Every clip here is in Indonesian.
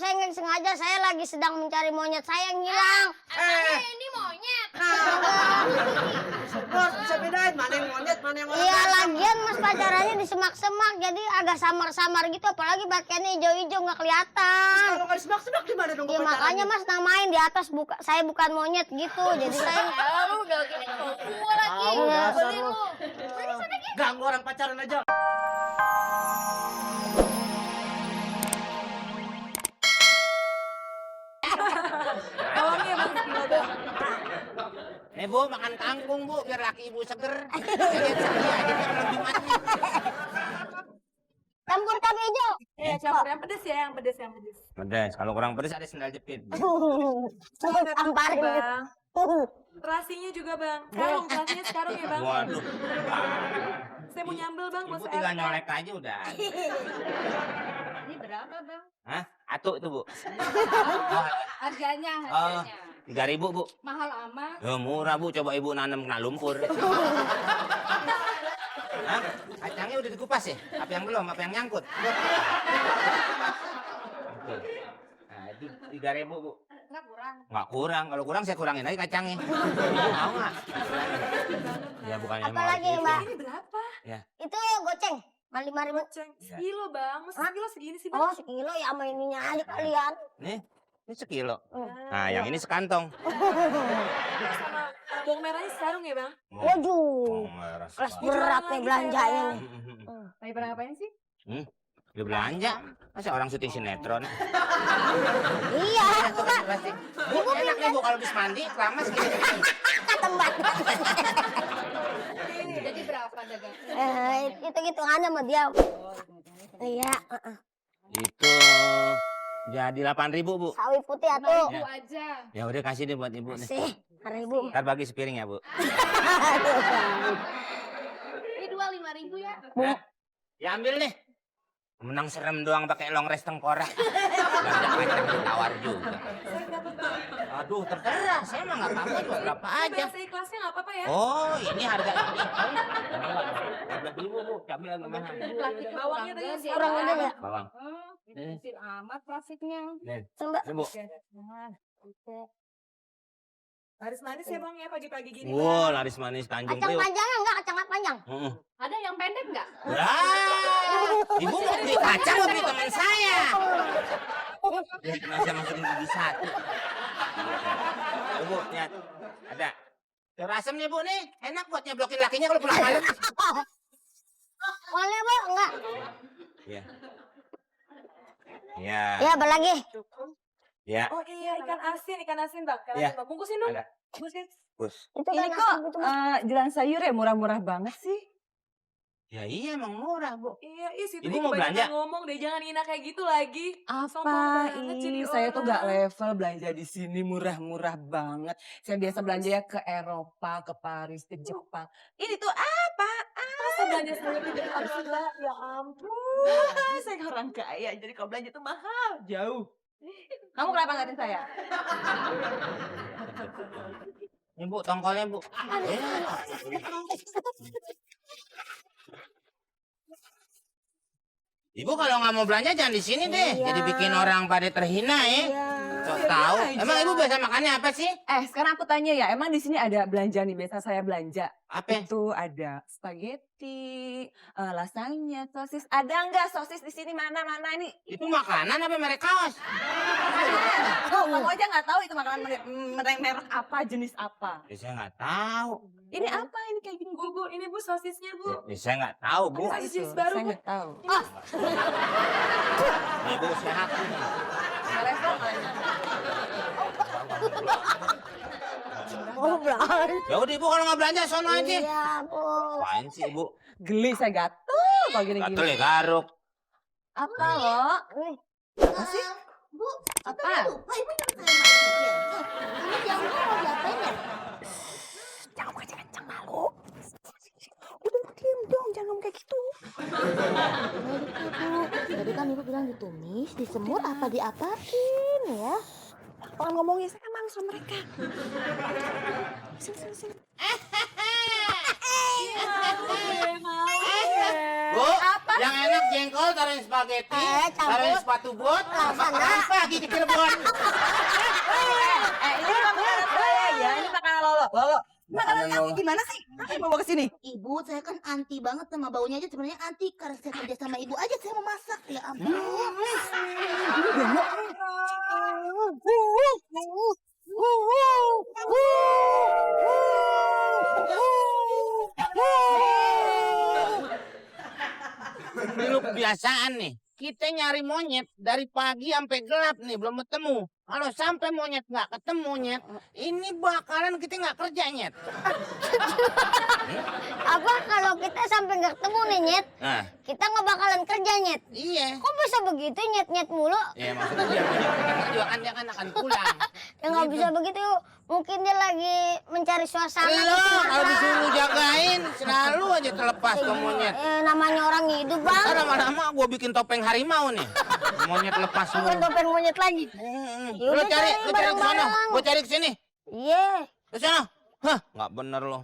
saya nggak sengaja. Saya lagi sedang mencari monyet saya yang hilang. Ini monyet. Bos, bisa bedain mana yang monyet, mana yang orang. Iya, lagian Mas pacarannya di semak-semak, jadi agak samar-samar gitu. Apalagi pakaiannya hijau-hijau nggak kelihatan. Kalau nggak semak-semak gimana dong? Ya makanya Mas namain di atas saya bukan monyet gitu. Jadi saya Lu udah gini gua lagi. Tahu dasar Beli lu. lu. Ganggu orang pacaran aja. Tolongnya Bang sekilo dong. Bu, makan kangkung Bu, biar laki ibu seger. Sekalian sekali aja biar malam Jumatnya. campur cabai hijau. Iya, campur yang pedes ya, yang pedes, yang pedes. Pedas, kalau kurang pedas ada sendal jepit. Tamparin. Bang. Terasinya juga Bang. Terasinya sekarang ya Bang. Waduh, Saya mau nyambel Bang, mau ibu tinggal saya. nyolek aja udah. Ini berapa, Bang? Hah? Atu itu Bu. Harganya, Oh, 3.000 Bu. Mahal amat. Ya murah Bu, coba ibu nanam kena lumpur. Hah? Kacangnya udah dikupas ya? Apa yang belum? Apa yang nyangkut? Oke. Nah, itu 3.000 Bu. Enggak kurang. Nggak kurang, kalau kurang saya kurangin aja kacangnya. Mau nggak? Ya bukannya mau. Apalagi, gitu. Mbak? Ini berapa? Itu goceng. 5.000. Goceng. Sekilo Bang, masa sekilo segini sih Oh, Bang? sekilo ya sama ininya aja kalian. Nih, ini sekilo. Hmm. Nah, yang ini sekantong. Sama bawang merahnya sekarang ya Bang? Waduh. Kelas berat nih belanjanya nih. Lagi pada ngapain sih? Dia belanja. Masa orang syuting sinetron? Iya, Itu kan plastik. Bu, enak nih Bu kalau habis mandi, keramas gini. ketembat. Jadi berapa dagang? Itu hitungannya sama dia. Iya, Itu jadi 8.000 Bu. sawi putih atuh. Ibu aja. Ya udah kasih deh buat ibu nih. Sih, 1.000. Ntar bagi sepiring ya Bu. Ini 5.000 ya. Hah? Ya ambil nih. Menang serem doang pakai long rest tengkorak. Belanja kacang ditawar juga. Aduh, terserah. Saya mah nggak apa-apa, juga berapa aja. Saya ikhlasnya nggak apa-apa ya? Oh, ini harga ini. 12.000 Bu, cabai agak mahal. Plastik Bawangnya tadi sih. Orang ada ya? Bawang. Ini kecil amat plastiknya. Nih, Mbak. ini Bu. Laris manis ya Bang ya pagi-pagi gini Wow, Bang. laris manis Tanjung Kacang Priok. panjangnya enggak kacang panjang. Heeh. Ada yang pendek nggak? Ibu mau beli kacang mau beli teman saya. Ya, teman saya masukin gigi satu. Tuh, Bu, lihat. Ada. Telur asem nih Bu nih, enak buat nyeblokin lakinya kalau pulang malam. Boleh, Bu? Enggak. Iya. Iya. Ya, apa lagi? Ya. Oh iya ikan asin Bang. Ikan Iya. asin Bang. Bungkusin dong. Ada. Bungkusin. Bus. Itu Ini kan kok nasi gitu, Mas. jalan sayur ya murah-murah banget sih. Ya iya emang murah Bu. Iya, situ Ibu mau belanja? ngomong deh, jangan Ina kayak gitu lagi. Sombong Apa banget jadi ini? Saya tuh orang. gak level belanja di sini murah-murah banget. Saya biasa belanja ya ke Eropa, ke Paris, ke Jepang. Ini tuh apa? Masa belanja sayur di depan sih, Mbak? Ya ampun. Saya orang kaya, jadi kalau belanja tuh mahal, jauh. Kamu kenapa ngatain saya? Ini Bu, tongkolnya Bu. Ibu kalau nggak mau belanja jangan di sini deh. Iya. Jadi bikin orang pada terhina ya. Iya. Sok tahu. aja. Emang Ibu biasa makannya apa sih? Sekarang aku tanya ya, emang di sini ada belanja nih, biasa saya belanja. Apa? Itu ada spaghetti, lasagna, sosis. Ada nggak sosis di sini? Mana ini? Itu makanan apa merek kaos? Kamu aja nggak tahu itu makanan merek apa, jenis apa. Ya, saya nggak tahu. Ini apa? Ini kayak gini. Bu, ini Bu sosisnya Bu. Ya, saya nggak tahu Bu. Ada jenis baru Saya Bu. nggak tahu. Ibu sehat ini. Nggak level kalian. Oh, belanja. Ya udah Ibu kalau nggak belanja sono aja. Iya, Bu. Apaan sih Ibu? Geli saya gatel kalau gini-gini. Gatel ya garuk. Apa lo? Apa sih? Bu, Apa? lupa Ibu yang saya makan. Ini yang mau diapain ya? Jangan kencang-kencang malu. Udah diam dong, jangan ngomong kayak gitu. Tadi kan Ibu bilang ditumis, disemur apa diapain ya? Kalau ngomongnya saya kan malu sama mereka. Sini. Bu, yang enak jengkol cendol, taruhin spaghetti, Campur. taruhin sepatu bot, Laksana. pagi di Cirebon. Ini makanan saya ya, ini makanan Lolo. Lolo, makanan kamu gimana sih? Apa yang bawa ke sini? Ibu, saya kan anti banget sama baunya aja. Sebenarnya anti karena saya kerja sama ibu aja saya mau masak. Ya ampun. Ini lu kebiasaan nih. Kita nyari monyet dari pagi sampai gelap nih belum ketemu. Kalau sampai monyet nggak ketemu nyet, ini bakalan kita nggak kerja nyet. Apa kalau kita sampai nggak ketemu nih Nyet, Nah, kita nggak bakalan kerja Nyet. iya. Kok bisa begitu Nyet mulu? Ya maksudnya dia monyet juga kan dia kan akan pulang. Ya nggak bisa begitu. Mungkin dia lagi mencari suasana. Lo gitu, kalau Kak. disuruh jagain selalu aja terlepas ke monyet. Namanya orang hidup bang. Ntar lama-lama gue bikin topeng harimau nih. Monyet lepas Bukan semua. topeng monyet lagi. Lu Yaudah, cari ke sana. barang-barang. Gue cari ke sini. Iya. Ke sana. Hah, nggak bener lo.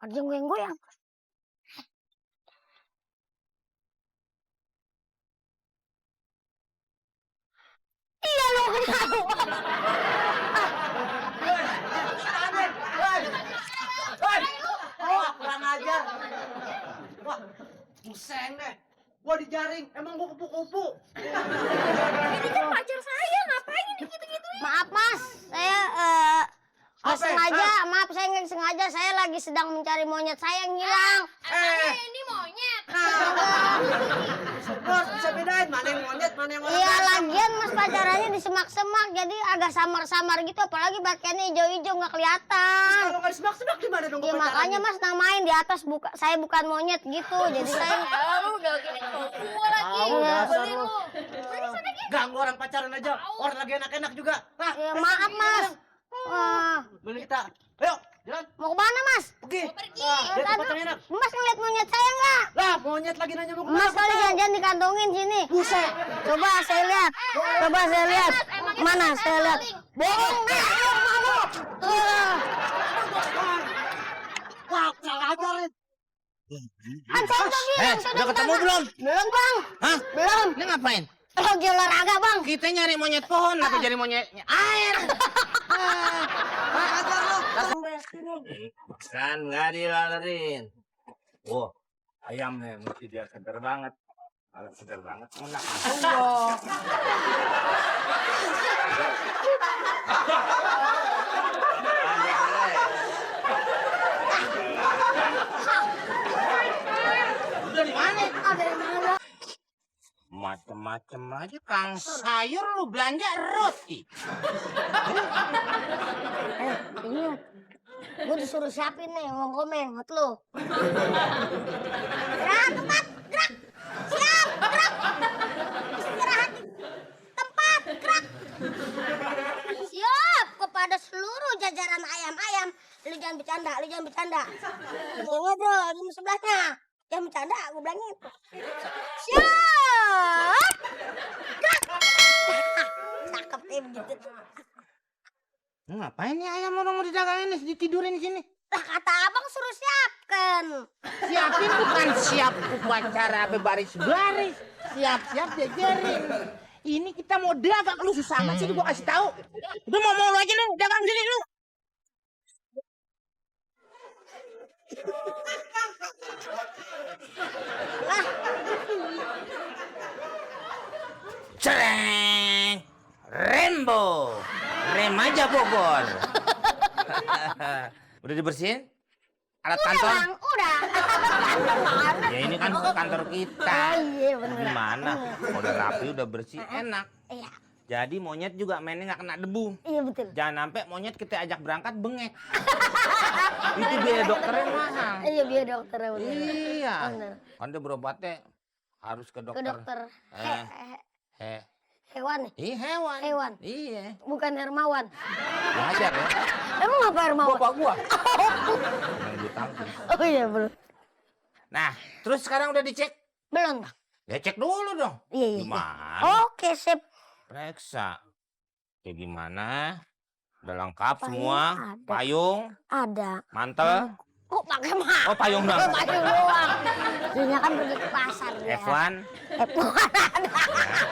Ada yang goyang-goyang. Iya lo kenapa? Wah, kurang ajar. Wah, pusing deh. Gua dijaring, emang gua kupu-kupu. Ini kan pacar saya, ngapain ini gitu-gitu? Maaf mas, saya nggak Apa? sengaja. Maaf saya nggak sengaja. Saya lagi sedang mencari monyet saya yang hilang. Ini monyet. Bos, bisa bedain mana yang monyet, mana yang orang Iya biasa. lagian mas pacarannya di semak-semak jadi agak samar-samar gitu. Apalagi pakaiannya hijau-hijau nggak kelihatan. Kalau nggak disemak-semak gimana dong Ya makanya mas namain di atas saya bukan monyet gitu. Jadi saya Kamu udah gini gua lagi. Tahu Iya. dasar lu. Ganggu orang pacaran aja. Orang lagi enak-enak juga. Nah, ya, maaf mas. beli kita. Ayo, jalan. Mau kemana mas? Pergi. Pergi. Lihat tempat yang enak. Mas ngeliat monyet saya nggak? Lah, monyet lagi nanya mau Mas kemana? kali jangan dikantongin sini. Buset. Coba saya lihat. Coba saya lihat. Mana saya lihat? Bohong. Wah, kurang ajar. Kan saya udah bilang. saya Udah ketemu belum? Belum bang. Hah? Belum. Ini ngapain? Lagi olahraga bang. Kita nyari monyet pohon, apa jadi monyet air? Kan nggak dilalerin. Wah, ayamnya mesti dia segar banget. Kalau segar banget, enak. Dari mana? Macem-macem aja, Kang sayur lu belanja roti. Iya. Gue disuruh siapin nih uang komeng buat lu. Gerak tempat, gerak. Siap, gerak. Istirahat di tempat, gerak. Siap kepada seluruh jajaran ayam-ayam. Lu jangan bercanda, lu jangan bercanda. Jangan bro, di sebelahnya. Jangan bercanda, gue bilangin. Siap. Gerak. Cakep nih begitu. Ngapain nih ayam orang mau didagangin nih, ditidurin di sini? Lah kata abang suruh siapkan. Siapin bukan siap upacara berbaris-baris. Siap-siap jajarin. Ini kita mau dagang, lu susah amat sih gua kasih tahu. Udah mau lu aja lu, dagang sini lu. Cereng, Rembo, Remaja Bogor. Udah dibersihin? Alat kantor? Bang, udah. Ya ini kan kantor kita. Oh iya bener. Gimana? Udah rapi, udah bersih, enak. Iya, Jadi monyet juga mainnya nggak kena debu. iya betul. Jangan sampai monyet kita ajak berangkat bengek. Itu biaya dokternya mahal. Iya biar dokter bener. Iya. Bener. Kan dia berobatnya harus ke Ke dokter. dokter Eh, hewan nih, hewan. Hewan. Iya. bukan Hermawan. Wajar ya. Emang apa Hermawan? Bapak gua. Yang gue tangkap. Oh iya belum. Nah, terus sekarang udah dicek? Belum bang. Ya cek dulu dong. Iya iya. Gimana? Oke sip. Periksa. Kayak gimana? Udah lengkap semua. ada. Payung, Ada. mantel. Kok pakai mah? Oh, payung doang. Payung doang. Dia kan pergi ke pasar dia. F1. F1 ada. Ya.